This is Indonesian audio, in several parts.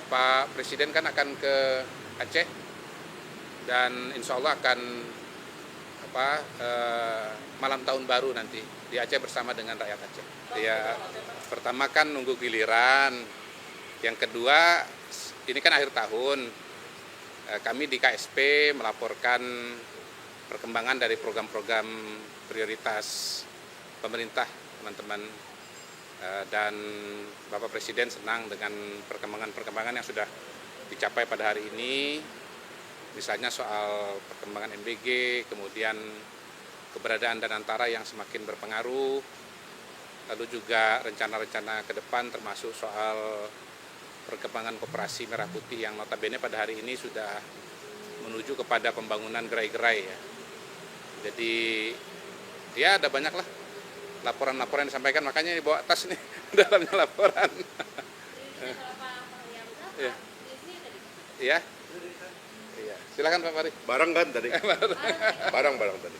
Pak Presiden kan akan ke Aceh dan insya Allah akan malam tahun baru nanti di Aceh bersama dengan rakyat Aceh. Ya, pertama kan nunggu giliran. Yang kedua, ini kan akhir tahun. Kami di KSP melaporkan perkembangan dari program-program prioritas pemerintah, teman-teman. Dan Bapak Presiden senang dengan perkembangan-perkembangan yang sudah dicapai pada hari ini. Misalnya soal perkembangan MBG, kemudian keberadaan Danantara yang semakin berpengaruh, lalu juga rencana-rencana ke depan termasuk soal perkembangan koperasi Merah Putih yang notabene pada hari ini sudah menuju kepada pembangunan gerai-gerai ya. Jadi ya ada banyak lah laporan-laporan yang disampaikan, makanya dibawa tas nih dalamnya laporan. Iya. Iya. Iya. Silakan Pak Fari. Barang kan tadi? Barang tadi.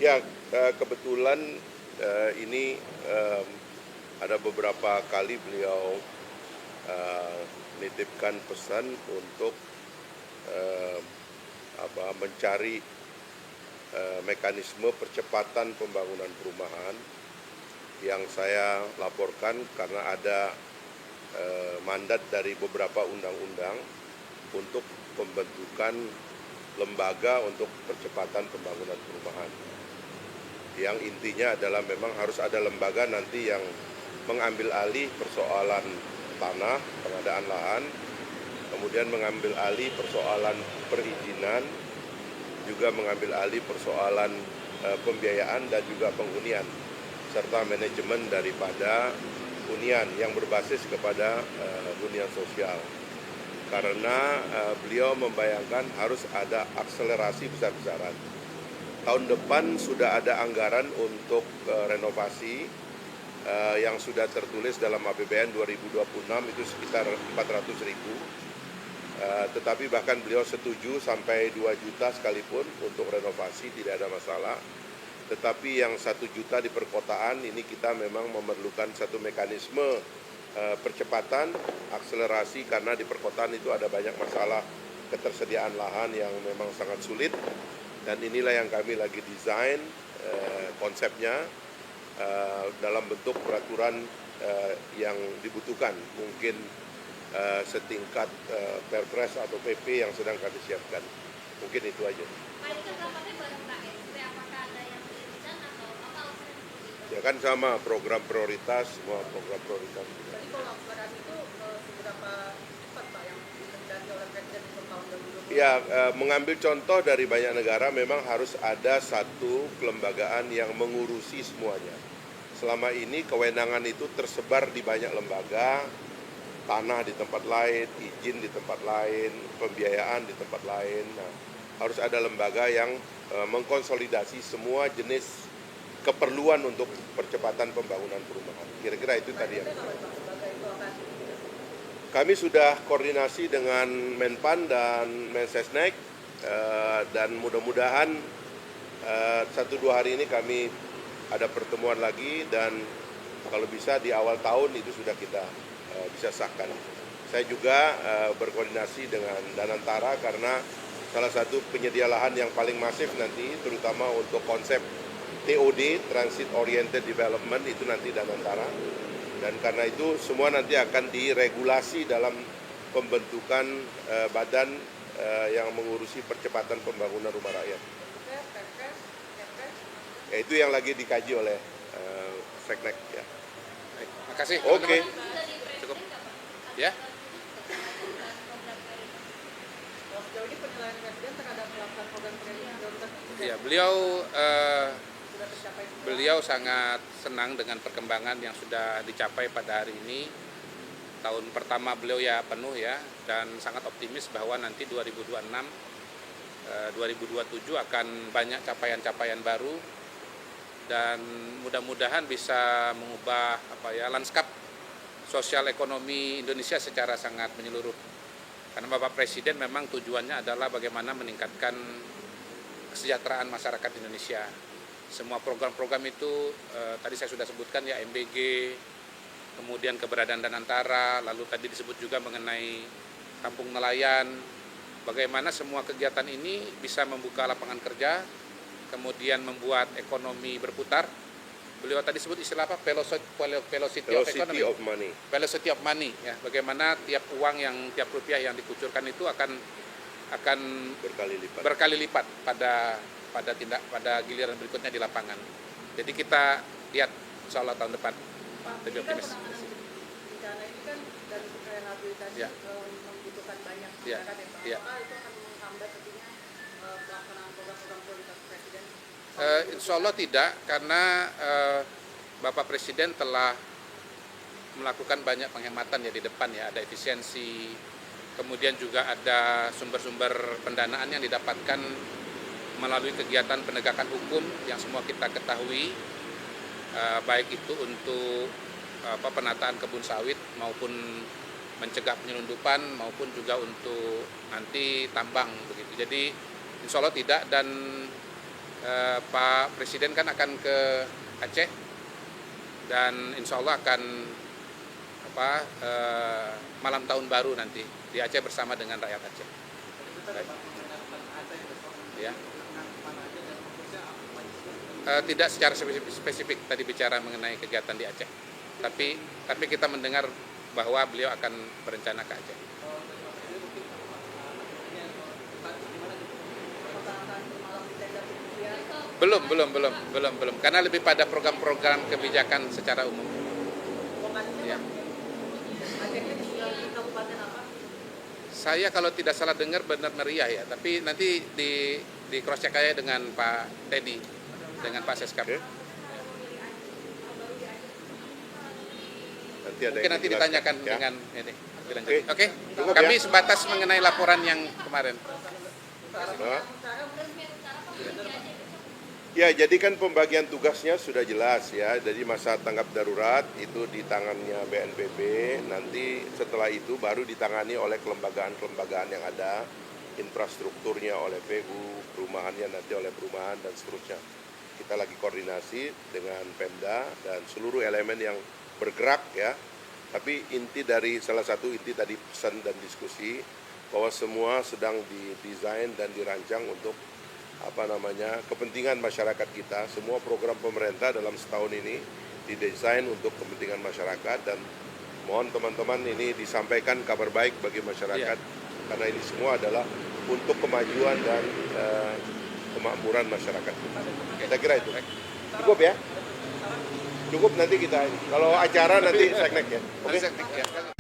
Ya, kebetulan ini ada beberapa kali beliau menitipkan pesan untuk mencari mekanisme percepatan pembangunan perumahan yang saya laporkan karena ada mandat dari beberapa undang-undang untuk pembentukan lembaga untuk percepatan pembangunan perumahan. Yang intinya adalah memang harus ada lembaga nanti yang mengambil alih persoalan tanah, pengadaan lahan, kemudian mengambil alih persoalan perizinan, juga mengambil alih persoalan pembiayaan dan juga penghunian, serta manajemen daripada hunian yang berbasis kepada hunian sosial. Karena beliau membayangkan harus ada akselerasi besar-besaran. Tahun depan sudah ada anggaran untuk renovasi yang sudah tertulis dalam APBN 2026 itu sekitar 400.000. Tetapi bahkan beliau setuju sampai 2 juta sekalipun untuk renovasi, tidak ada masalah. Tetapi yang 1 juta di perkotaan ini kita memang memerlukan satu mekanisme percepatan, akselerasi, karena di perkotaan itu ada banyak masalah ketersediaan lahan yang memang sangat sulit, dan inilah yang kami lagi desain konsepnya dalam bentuk peraturan yang dibutuhkan, mungkin setingkat Perpres atau PP yang sedang kami siapkan. Mungkin itu aja. Ya kan sama program prioritas, semua program prioritas. Jadi kalau anggaran itu seberapa cepat Pak yang dikehendaki oleh Presiden untuk tahun 2020? Ya, mengambil contoh dari banyak negara memang harus ada satu kelembagaan yang mengurusi semuanya. Selama ini kewenangan itu tersebar di banyak lembaga, tanah di tempat lain, izin di tempat lain, pembiayaan di tempat lain. Nah, harus ada lembaga yang mengkonsolidasi semua jenis keperluan untuk percepatan pembangunan perumahan. Kira-kira itu tadi yang kami sudah koordinasi dengan Menpan dan Mensesnek, dan mudah-mudahan 1-2 hari ini kami ada pertemuan lagi, dan kalau bisa di awal tahun itu sudah kita bisa sahkan. Saya juga berkoordinasi dengan Danantara karena salah satu penyedia lahan yang paling masif nanti, terutama untuk konsep TOD, Transit Oriented Development, itu nanti Danantara. Dan karena itu semua nanti akan diregulasi dalam pembentukan badan yang mengurusi percepatan pembangunan rumah rakyat. Ya, itu yang lagi dikaji oleh Seknek. Ya. Baik, makasih. Oke. Cukup. Ya. Sejauh ini penilaian Presiden terhadap melakukan program prioritas Ya, beliau sangat senang dengan perkembangan yang sudah dicapai pada hari ini. Tahun pertama beliau ya penuh ya, dan sangat optimis bahwa nanti 2026, 2027 akan banyak capaian-capaian baru, dan mudah-mudahan bisa mengubah lanskap sosial ekonomi Indonesia secara sangat menyeluruh. Karena Bapak Presiden memang tujuannya adalah bagaimana meningkatkan kesejahteraan masyarakat Indonesia. Semua program-program itu tadi saya sudah sebutkan ya, MBG, kemudian keberadaan Danantara, lalu tadi disebut juga mengenai kampung nelayan, bagaimana semua kegiatan ini bisa membuka lapangan kerja, kemudian membuat ekonomi berputar. Beliau tadi sebut istilah apa? Velocity of economy. of money. Velocity of money, ya. Bagaimana tiap rupiah yang dikucurkan itu akan berkali lipat pada giliran berikutnya di lapangan. Jadi kita lihat insya Allah tahun depan lebih optimis. Bencana ini kan dari rehabilitasi Ya. membutuhkan banyak Ya. anggaran ya Pak. Ya. Apakah itu akan menghambat tentunya pelaksanaan program-program prioritas Presiden? Insya Allah tidak, karena Bapak Presiden telah melakukan banyak penghematan ya di depan ya, ada efisiensi, kemudian juga ada sumber-sumber pendanaan yang didapatkan melalui kegiatan penegakan hukum yang semua kita ketahui, baik itu untuk penataan kebun sawit maupun mencegah penyelundupan maupun juga untuk nanti tambang begitu. Jadi insya Allah tidak, dan Pak Presiden kan akan ke Aceh dan insya Allah akan malam tahun baru nanti di Aceh bersama dengan rakyat Aceh. Baik. Ya. Tidak secara spesifik tadi bicara mengenai kegiatan di Aceh, tapi kita mendengar bahwa beliau akan berencana ke Aceh. Belum, karena lebih pada program-program kebijakan secara umum. Ya. Acehnya di kabupaten apa? Saya kalau tidak salah dengar benar meriah ya, tapi nanti di cross check aja dengan Pak Teddy, dengan Pak Seskap. Oke. Mungkin nanti ditanyakan ya. dengan ini. Dilanjut. Oke. Cukup Kami ya? sebatas mengenai laporan yang kemarin. Nah. Ya, jadi kan pembagian tugasnya sudah jelas ya. Jadi masa tanggap darurat itu di tangannya BNPB, nanti setelah itu baru ditangani oleh kelembagaan-kelembagaan yang ada, infrastrukturnya oleh PU, perumahannya nanti oleh perumahan dan seterusnya. Kita lagi koordinasi dengan Pemda dan seluruh elemen yang bergerak ya. Tapi salah satu inti tadi pesan dan diskusi bahwa semua sedang didesain dan dirancang untuk kepentingan masyarakat kita. Semua program pemerintah dalam setahun ini didesain untuk kepentingan masyarakat, dan mohon teman-teman ini disampaikan kabar baik bagi masyarakat karena ini semua adalah untuk kemajuan dan kemakmuran masyarakat kita. Saya kira itu. Cukup ya? Cukup, nanti kita kalau acara nanti seknek ya. Oke. Ya.